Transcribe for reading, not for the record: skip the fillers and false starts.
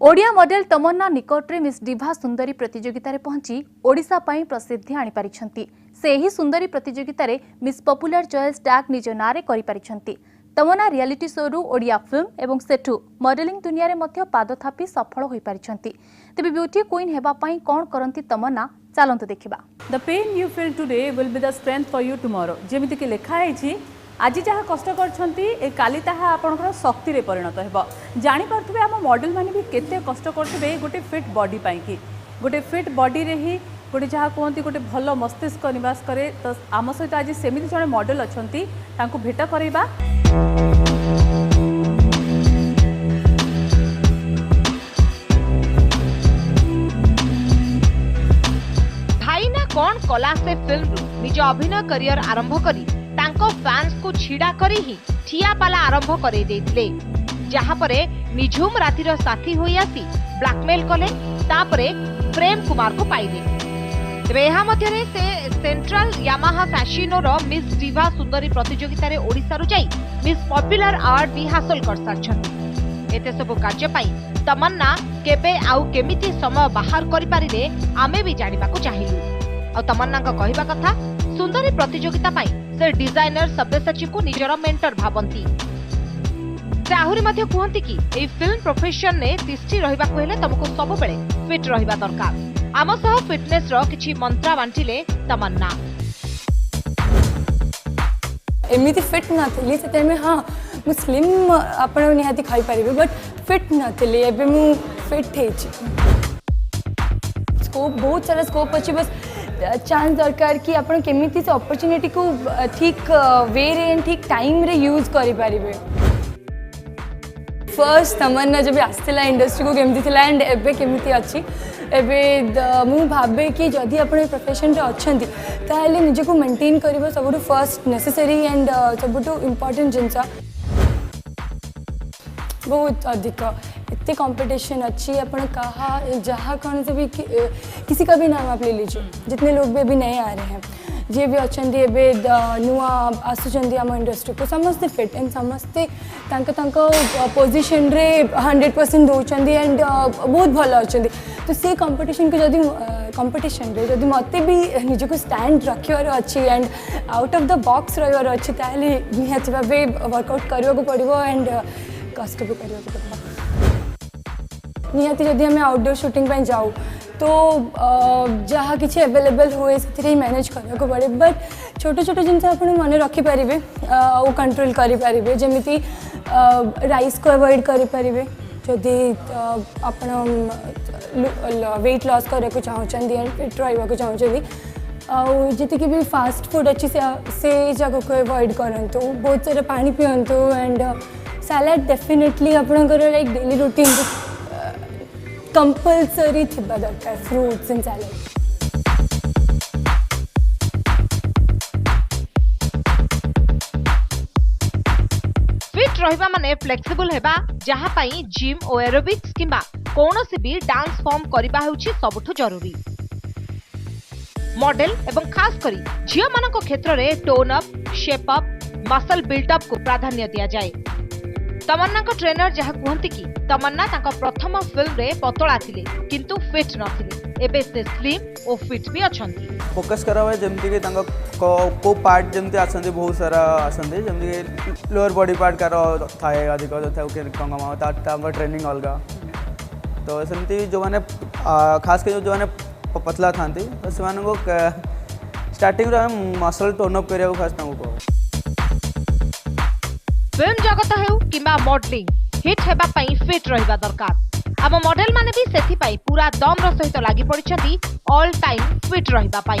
Odia model तमन्ना निकटरे miss diva सुंदरी प्रतियोगिता रे पहुंची ओडिशा पई प्रसिद्धि आनी पारिछंती। से ही सुंदरी प्रतियोगिता रे मिस पॉपुलर चॉइस टैग निज नारे करि पारिछंती। तमन्ना रियलिटी शो रु ओडिया फिल्म एवं सेठु मॉडलिंग दुनिया रे मध्य पाद थापी सफल होई पारिछंती। तेबे ब्यूटी क्वीन हेबा पई कोन करंती तमन्ना चलंतु देखिबा। The pain you feel today will be the strength for you tomorrow। जेमिति कि लिखा है आज जहाँ कष्ट कर काली ताहा आपनकर शक्ति रे परिणत हेबो। जानि पारथुबे हम मॉडल माने भी केते कष्ट करथुबे गोटे फिट बॉडी पाई कि गोटे फिट बॉडी रे ही गोटे जहाँ कहते गोटे भल मस्तिष्क निवास करे। तो आम सहित आज सेमिति जड़े मॉडल अछंती तांको भेट करैबा। भाईना कौन कला से फिल्म निज अभिनय करियर आरंभ करी तांको फैंस को छिड़ा करी ही ठिया पाला आरंभ करे देथिले। जहां परे निझुम रातिर साथी होई आसी ब्लैकमेल कले तापरे प्रेम कुमार को पाइले। तेबे एहा मध्यरे से सेंट्रल यामाहा फैशिनो रो मिस डिभा सुंदरी प्रतियोगिता रे ओडिसा रु जाई मिस पॉपुलर अवार्ड भी हासिल कर सारछन। एते सब कार्य पई तमन्ना केबे आउ केमिति समय बाहर करि पारिले आमे भी जानिबा को चाहिलु। आ तमन्ना का कहिबा कथा सुंदरी प्रतियोगिता पई से डिजाइनर सब्यसाची को निजर मेंटर भाबंती। से आहुरी मध्य कहंती कि ए फिल्म प्रोफेशन ने तिष्ठी रहिबा को हेले तुमको सब बेले फिट रहिबा दरकार। आम सह फिटनेस रो किछि मंत्रा बांटिले तमन्ना। एमिति फिट नथिली से टाइम में हाँ मु स्लिम आपण निहाती खाई परिबे बट फिट नथिली एबे मु फिट हे छी। स्कोप बहुत सारा स्कोप अछि बस चांस दरकार कि आपण केमिति से अपॉर्चुनिटी को ठीक वे रे ठीक टाइम रे यूज करि पारिबे। फर्स्ट तमन्ना जब आस्थिला इंडस्ट्री को केमिति थिला एंड एबे केमिति अछि एबे मु भाबे कि जदि आपण प्रोफेशन रे अछंती ताले निजे को मेंटेन करबो सबटु फर्स्ट नेसेसरी एंड सबटु इंपोर्टेंट जिंसा। बहुत अधिक इतने कंपटीशन अच्छी अपन कहा जहाँ कौन से भी किसी का भी नाम आप ले लीजिए। जितने लोग भी अभी नए आ रहे हैं जी भी अच्छा नुआ आसुँच आम इंडस्ट्री को समस्ते फिट एंड समस्ते पोजिशन रे 100% दौरान एंड बहुत भल अच्छा। तो से कंपटीशन को जदि कंपटीशन रे जदि मत भी निज को स्टैंड रखार अच्छी and out of the box रही अच्छी ताले निहाती भाव वर्कआउट करने को पड़ो एंड कष्ट भी करने को पड़ो। निहाती जदि हमें आउटडोर शूटिंग पे जाऊ तो जहाँ किसी अवेलेबल हुए से मैनेज करने को पड़े बट छोट छोट जिन आप मन रखिपारे वो कंट्रोल करें जमीती राइस को अवॉइड करें जदि आप वेट लॉस करने को चाहते एंड फिट रहा चाहते जी भी फास्ट फूड अच्छी से जगह को अवॉइड करूँ बहुत सारा पानी पिंतु एंड सैलाड डेफिनेटली आपंकर लाइक डेली रूटीन कंपल्सरी थिबा दरकार फ्रूट्स एंड सैलाड। फिट रहिबा माने फ्लेक्सिबल हेबा जहाँ पई जिम और एरोबिक्स किंबा कोनोसी भी डांस फॉर्म करिबा होउची सबठु जरूरी। मॉडल एवं खास करी झियो मानको क्षेत्र रे tone up shape up muscle build up को प्राधान्य दिया जाए। तमन्ना को ट्रेनर जहाँ कहती कि तमन्ना तांका प्रथम फिल्म रे पतला थिले किंतु फिट नथिले एबे से स्लिम और फिट भी अछंती। फोकस करा हुआ जमती कि तांका को पार्ट जमती आछंती बहुत सारा आछंती जमती लोअर बॉडी पार्ट कार थाए अधिक था के कंगमा तांका ट्रेनिंग अलगा। तो सेमती जो माने खास कर जो माने पतला थांती तो से माने को स्टार्टिंग रे मसल टोन अप करिया खास तांको फिल्म जगत हेउ किंबा मॉडलिंग हिट हेबा पई फिट रहिबा दरकार। आम मॉडल माने भी सेथि पई पूरा दम रो सहित लागि पड़िछथि ऑल टाइम फिट रहिबा पई।